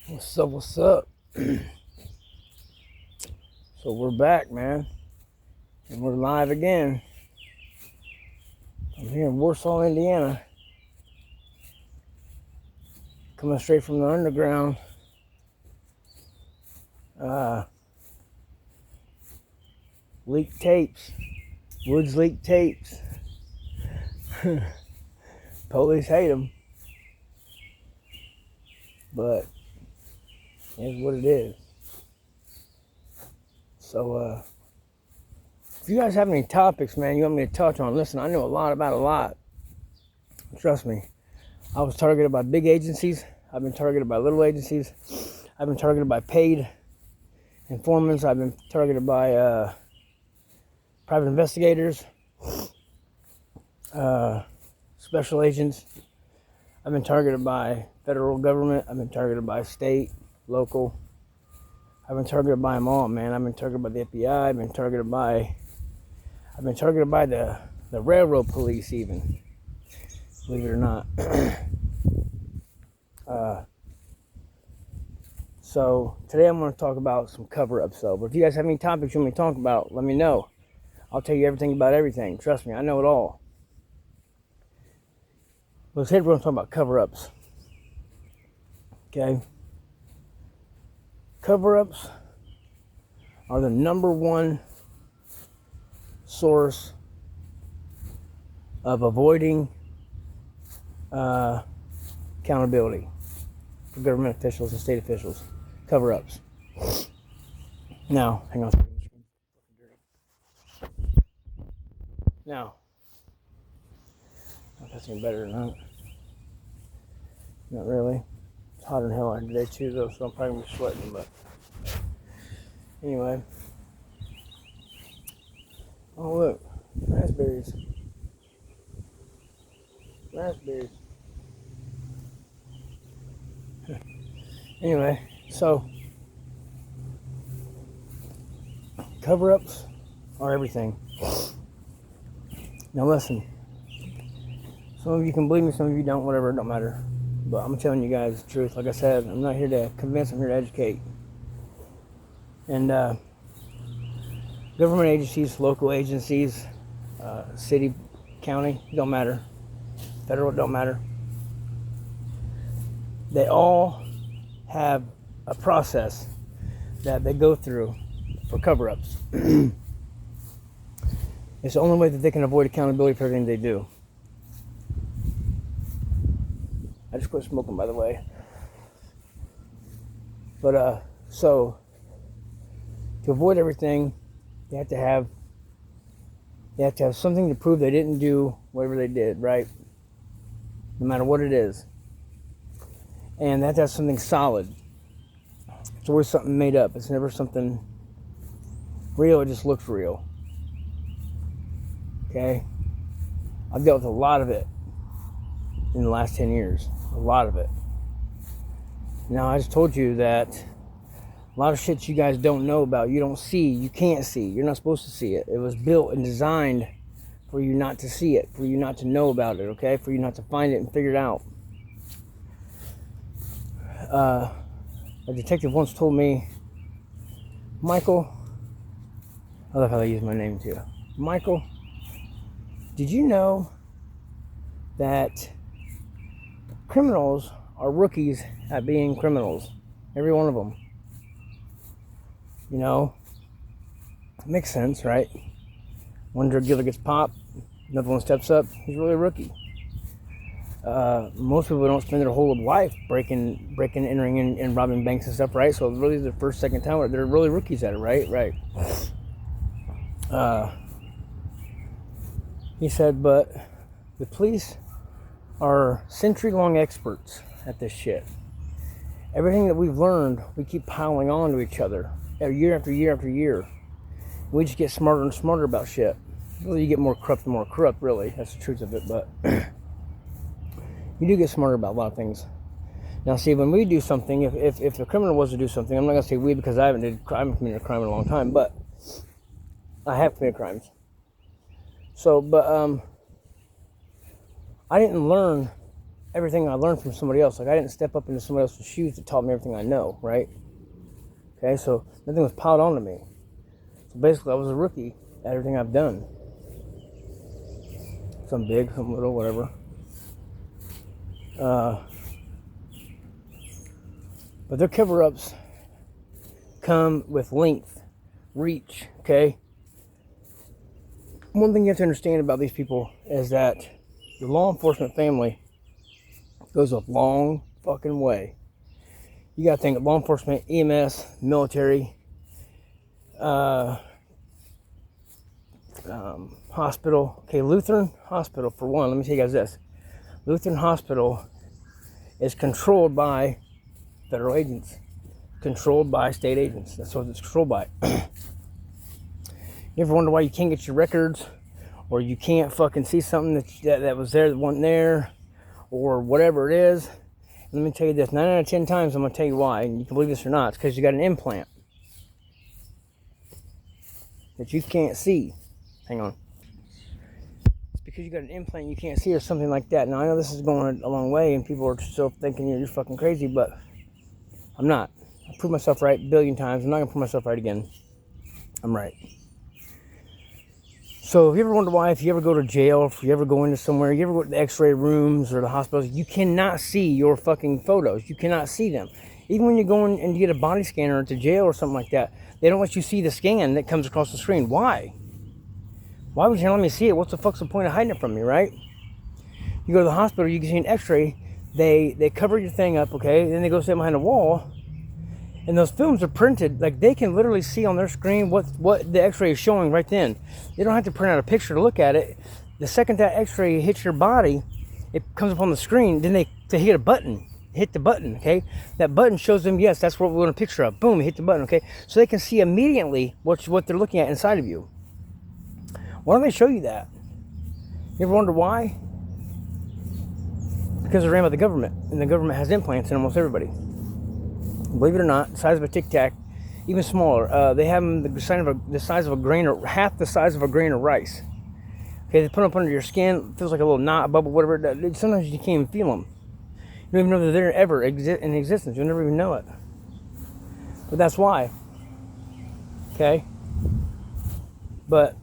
What's up? What's up? So we're back, man, and we're live again. I'm here in Warsaw, Indiana, coming straight from the underground. Leaked tapes, Woods leaked tapes. Police hate them, but it's what it is. So, if you guys have any topics, man, you want me to touch on, listen, I know a lot about a lot. Trust me. I was targeted by big agencies. I've been targeted by little agencies. I've been targeted by paid informants. I've been targeted by private investigators, special agents. I've been targeted by federal government. I've been targeted by state, local. I've been targeted by them all, man. I've been targeted by the FBI. I've been targeted by the railroad police, even. Believe it or not. So today I'm going to talk about some cover-ups, though. But if you guys have any topics you want me to talk about, let me know. I'll tell you everything about everything. Trust me, I know it all. But today we're going to talk about cover-ups. Okay? Cover-ups are the number one source of avoiding accountability for government officials and state officials. Cover-ups. Now, hang on. Now, if that's any better or not. Not really. It's hot in hell out today too, though, so I'm probably gonna be sweating. But anyway. Oh look, raspberries. Raspberries. Anyway, so cover-ups are everything. Now listen, some of you can believe me, some of you don't, whatever, it don't matter. But I'm telling you guys the truth. Like I said, I'm not here to convince, I'm here to educate. And government agencies, local agencies, city, county, don't matter. Federal, don't matter. They all have a process that they go through for cover-ups. It's the only way that they can avoid accountability for everything they do. I just quit smoking, by the way. But, so, to avoid everything, they have to have something to prove they didn't do whatever they did, right? No matter what it is. And they have to have something solid. It's always something made up. It's never something real, it just looks real. Okay? I've dealt with a lot of it in the last 10 years. A lot of it. Now, I just told you that a lot of shit you guys don't know about, you don't see, you can't see. You're not supposed to see it. It was built and designed for you not to see it, for you not to know about it, okay? For you not to find it and figure it out. A detective once told me, Michael, I love how they use my name too. Michael, did you know that criminals are rookies at being criminals? Every one of them. You know, it makes sense, right? One drug dealer gets popped, another one steps up, he's really a rookie. Most people don't spend their whole life breaking, entering, and robbing banks and stuff, right? So really the first, second time, they're really rookies at it, right? Right. He said, but the police are century-long experts at this shit. Everything that we've learned, we keep piling on to each other, year after year after year. We just get smarter and smarter about shit. Really, you get more corrupt, really. That's the truth of it, but you do get smarter about a lot of things. Now, see, when we do something, if the criminal was to do something, I'm not going to say we because I haven't committed a crime in a long time, but I have committed crimes. So, but I didn't learn everything I learned from somebody else. Like, I didn't step up into somebody else's shoes that taught me everything I know, right? Okay, so nothing was piled onto me. So basically, I was a rookie at everything I've done. Some big, some little, whatever. But their cover-ups come with length, reach, okay? One thing you have to understand about these people is that the law enforcement family goes a long fucking way. You gotta think of law enforcement, EMS, military, hospital. Okay, Lutheran Hospital, for one, let me tell you guys this. Lutheran Hospital is controlled by federal agents, controlled by state agents. That's what it's controlled by. You ever wonder why you can't get your records, or you can't fucking see something that was there that wasn't there, or whatever it is? Let me tell you this, 9 out of 10 times I'm going to tell you why, and you can believe this or not. It's because you got an implant that you can't see. Hang on. It's because you got an implant you can't see, or something like that. Now, I know this is going a long way, and people are still thinking you're fucking crazy, but I'm not. I proved myself right a billion times. I'm not going to prove myself right again. I'm right. So if you ever wonder why, if you ever go to jail, if you ever go into somewhere, you ever go to the x-ray rooms or the hospitals, you cannot see your fucking photos. You cannot see them. Even when you go in and you get a body scanner to jail or something like that, they don't let you see the scan that comes across the screen. Why? Why would you not let me see it? What's the fuck's the point of hiding it from me, right? You go to the hospital, you can see an x-ray, they cover your thing up, okay? Then they go sit behind a wall, and those films are printed. Like, they can literally see on their screen what the x-ray is showing right then. They don't have to print out a picture to look at it. The second that x-ray hits your body, it comes up on the screen. Then they hit a button. Hit the button, okay? That button shows them, yes, that's what we want a picture of. Boom, hit the button, okay? So they can see immediately what they're looking at inside of you. Why don't they show you that? You ever wonder why? Because they're ran by the government, and the government has implants in almost everybody. Believe it or not, the size of a Tic Tac, even smaller. They have them the size of a grain, or half the size of a grain of rice. Okay, they put them up under your skin. It feels like a little knot, a bubble, whatever. Sometimes you can't even feel them. You don't even know that they're ever in existence. You'll never even know it. But that's why. Okay? But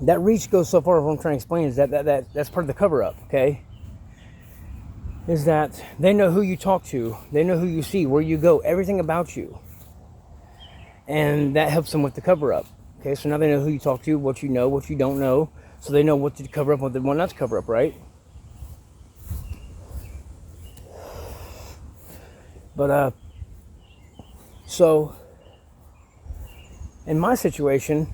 that reach goes so far. What I'm trying to explain is that's part of the cover-up, okay? Is that they know who you talk to, they know who you see, where you go, everything about you. And that helps them with the cover-up. Okay, so now they know who you talk to, what you know, what you don't know, so they know what to cover up, what they want not to cover up, right? But, so, in my situation,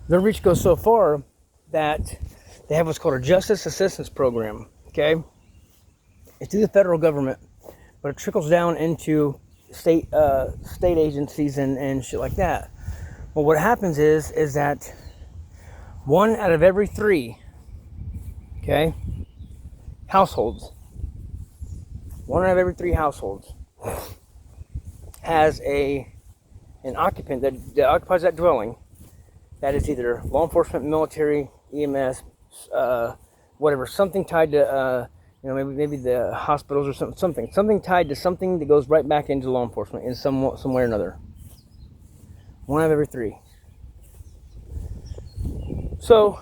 their reach goes so far that they have what's called a Justice Assistance Program, okay? It's through the federal government, but it trickles down into state agencies and shit like that. Well, what happens is that 1 out of every 3, okay, households, 1 out of every 3 households has an occupant that occupies that dwelling that is either law enforcement, military, EMS, whatever, something tied to maybe the hospitals or something tied to something that goes right back into law enforcement in some way or another. 1 out of every 3. So,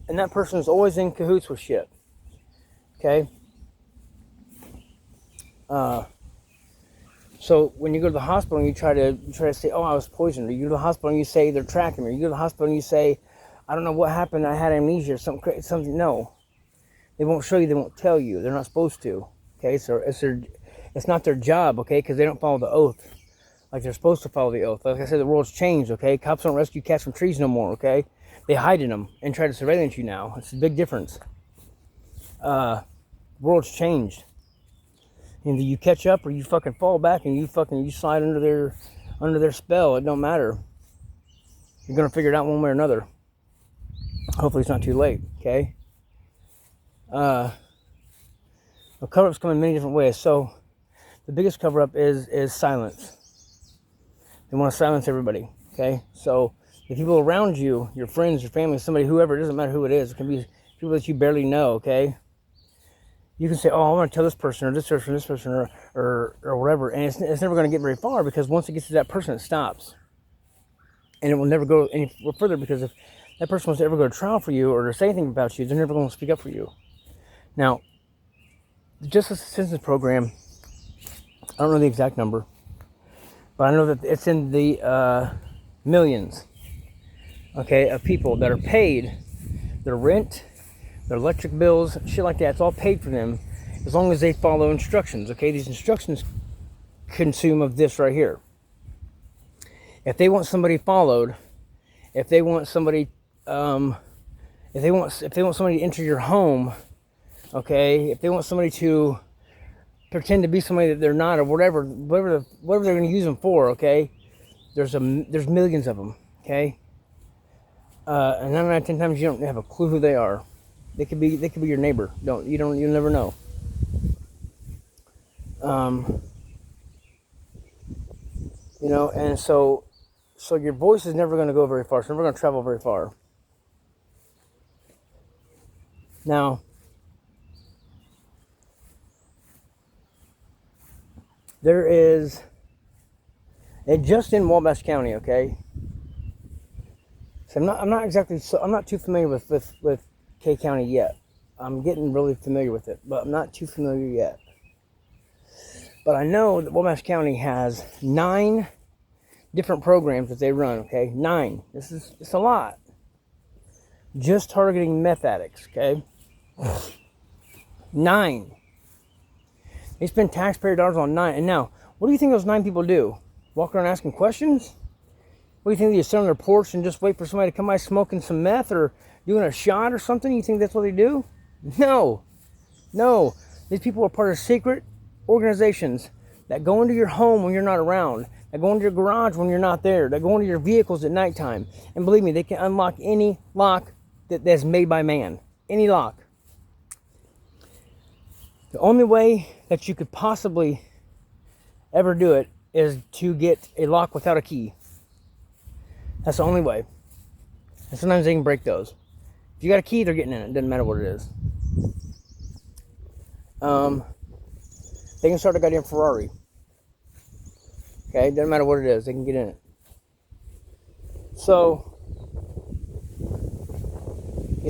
and that person is always in cahoots with shit. Okay? So when you go to the hospital and you try to say, oh, I was poisoned, or you go to the hospital and you say they're tracking me, or you go to the hospital and you say, I don't know what happened, I had amnesia, something. No. They won't show you, they won't tell you. They're not supposed to. Okay, so it's not their job, okay, because they don't follow the oath like they're supposed to follow the oath. Like I said, the world's changed, okay? Cops don't rescue cats from trees no more, okay? They hide in them and try to surveillance you now. It's a big difference. The world's changed. Either you catch up or you fucking fall back and you slide under their spell. It don't matter. You're gonna figure it out one way or another. Hopefully it's not too late, okay? The cover-ups come in many different ways. So the biggest cover-up is silence. They want to silence everybody, okay? So the people around you, your friends, your family, somebody, whoever, it doesn't matter who it is. It can be people that you barely know, okay? you can say, oh, I want to tell this person or this person or whatever, and it's never going to get very far, because once it gets to that person, it stops. And it will never go any further, because if that person wants to ever go to trial for you or to say anything about you, they're never going to speak up for you. Now, the Justice Assistance Program, I don't know the exact number, but I know that it's in the millions, okay, of people that are paid their rent, their electric bills, shit like that. It's all paid for them as long as they follow instructions, okay? These instructions consume of this right here. If they want somebody followed, if they want somebody somebody to enter your home, okay, if they want somebody to pretend to be somebody that they're not, or whatever they're going to use them for, okay, there's millions of them, okay, and 9 out of 10 times you don't have a clue who they are. They could be your neighbor. You'll never know. And so your voice is never going to go very far. It's never going to travel very far. Now, there is, and just in Wabash County, okay. So I'm not too familiar with K County yet. I'm getting really familiar with it, but I'm not too familiar yet. But I know that Wabash County has 9 different programs that they run, okay? 9. It's a lot. Just targeting meth addicts, okay? 9. They spend taxpayer dollars on 9. And now, what do you think those 9 people do? Walk around asking questions? What do you think, they sit on their porch and just wait for somebody to come by smoking some meth or doing a shot or something? You think that's what they do? No. These people are part of secret organizations that go into your home when you're not around, that go into your garage when you're not there, that go into your vehicles at nighttime. And believe me, they can unlock any lock that's made by man. Any lock. The only way that you could possibly ever do it is to get a lock without a key. That's the only way. And sometimes they can break those. If you got a key, they're getting in it. Doesn't matter what it is. They can start a goddamn Ferrari. Okay, doesn't matter what it is. They can get in it. So,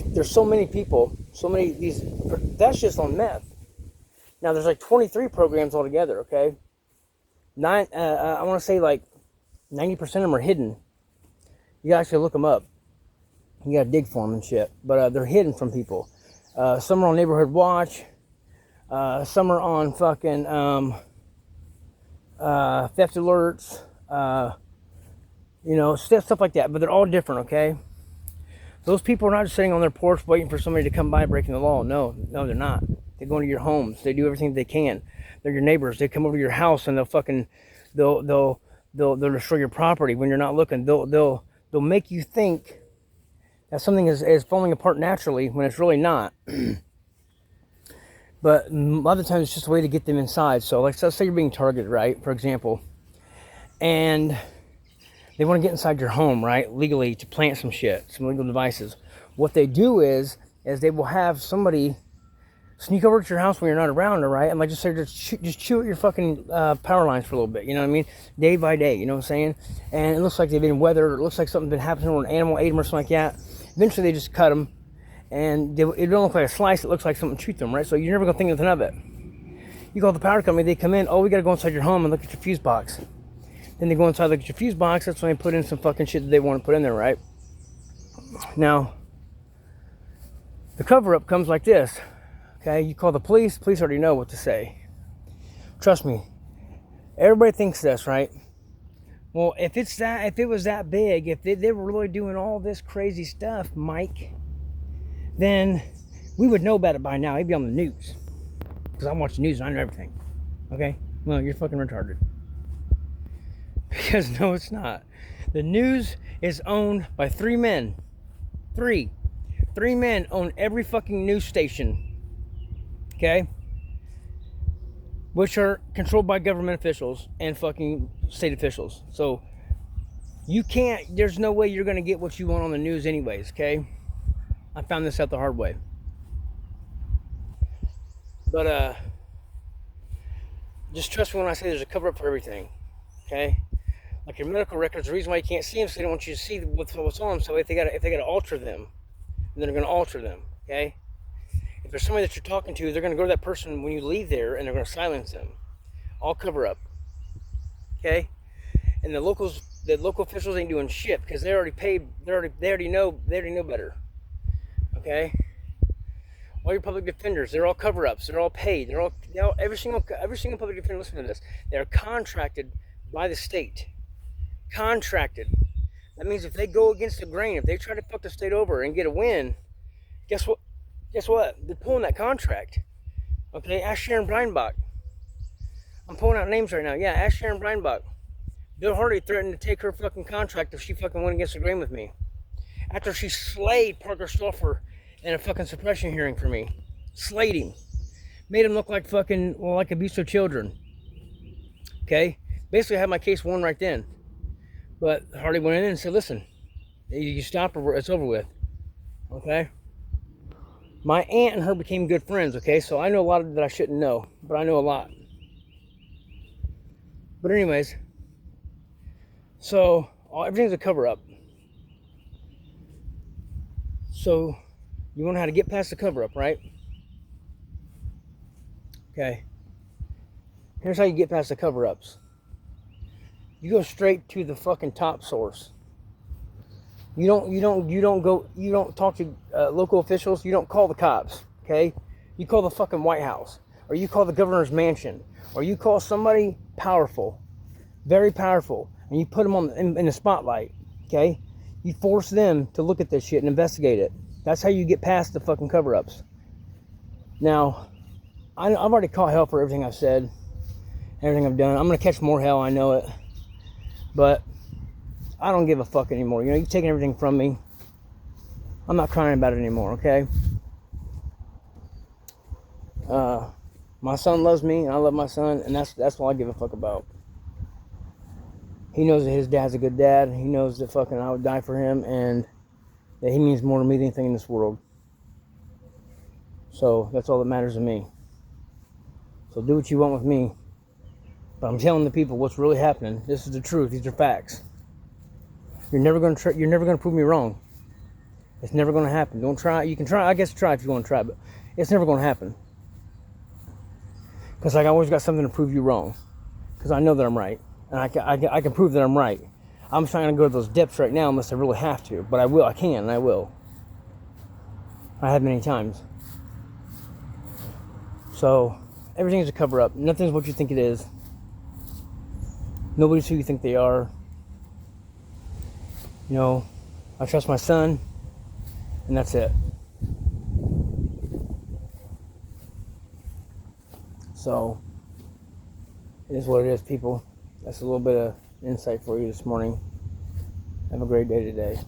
there's so many people, that's just on meth. Now, there's like 23 programs altogether, okay? I want to say like 90% of them are hidden. You gotta actually look them up. You gotta dig for them and shit. But they're hidden from people. Some are on Neighborhood Watch. Some are on fucking theft alerts. Stuff like that. But they're all different, okay? Those people are not just sitting on their porch waiting for somebody to come by breaking the law. No, they're not. They go into your homes. They do everything they can. They're your neighbors. They come over to your house and they'll destroy your property when you're not looking. They'll make you think that something is falling apart naturally when it's really not. But a lot of times it's just a way to get them inside. So let's say you're being targeted, right? For example, and they want to get inside your home, right? Legally, to plant some shit, some legal devices. What they do is they will have somebody sneak over to your house when you're not around, all right? And like just say, just chew at your fucking power lines for a little bit, you know what I mean? Day by day, you know what I'm saying? And it looks like they've been weathered, or it looks like something's been happening, or an animal ate them or something like that. Eventually they just cut them, and it don't look like a slice, it looks like something chewed them, right? So you're never gonna think nothing of it. You call the power company, they come in, oh, we gotta go inside your home and look at your fuse box. Then they go inside, look at your fuse box, that's when they put in some fucking shit that they want to put in there, right? Now, the cover-up comes like this. Okay, you call the police already know what to say. Trust me, everybody thinks this, right? Well, if it was that big, if they were really doing all this crazy stuff, Mike, then we would know about it by now. It'd be on the news. Because I watch the news and I know everything. Okay? Well, you're fucking retarded. Because no, it's not. The news is owned by 3 men. 3 men own every fucking news station. Okay? Which are controlled by government officials and fucking state officials. So, there's no way you're going to get what you want on the news anyways, okay? I found this out the hard way. But just trust me when I say there's a cover up for everything. Okay? Like your medical records, the reason why you can't see them is they don't want you to see what's on them. So if they gotta alter them, then they're gonna alter them. Okay? If there's somebody that you're talking to, they're gonna go to that person when you leave there, and they're gonna silence them. All cover up. Okay? And the local officials ain't doing shit because they already paid. They already know better. Okay? All your public defenders, they're all cover-ups. They're all paid. Every single public defender. Listen to this. They're contracted by the state. Contracted. That means if they go against the grain, if they try to fuck the state over and get a win, guess what? They're pulling that contract. Okay, ask Sharon Breinbach. I'm pulling out names right now. Yeah, ask Sharon Breinbach. Bill Hardy threatened to take her fucking contract if she fucking went against the grain with me. After she slayed Parker Stauffer in a fucking suppression hearing for me. Slayed him. Made him look like like abusive children. Okay? Basically, I had my case won right then. But Hardy went in and said, listen, you stop or it's over with. Okay? My aunt and her became good friends, okay? So I know a lot that I shouldn't know, but I know a lot. But anyways, so everything's a cover-up. So you want to know how to get past the cover-up, right? Okay. Here's how you get past the cover-ups. You go straight to the fucking top source. You don't talk to local officials. You don't call the cops, okay? You call the fucking White House, or you call the governor's mansion, or you call somebody powerful, very powerful, and you put them in the spotlight, okay? You force them to look at this shit and investigate it. That's how you get past the fucking cover-ups. Now, I've already caught hell for everything I've said, everything I've done. I'm gonna catch more hell, I know it, but I don't give a fuck anymore. You know, you've taken everything from me. I'm not crying about it anymore, okay? My son loves me, and I love my son, and that's all I give a fuck about. He knows that his dad's a good dad. He knows that fucking I would die for him, and that he means more to me than anything in this world. So that's all that matters to me. So do what you want with me. But I'm telling the people what's really happening. This is the truth. These are facts. You're never gonna prove me wrong. It's never gonna happen. Don't try. You can try. I guess try if you want to try, but it's never gonna happen. Because I always got something to prove you wrong. Because I know that I'm right, and I can prove that I'm right. I'm trying to go to those depths right now unless I really have to, but I will. I can, and I will. I have many times. So everything's a cover-up. Nothing's what you think it is. Nobody's who you think they are. You know, I trust my son, and that's it. So, it is what it is, people. That's a little bit of insight for you this morning. Have a great day today.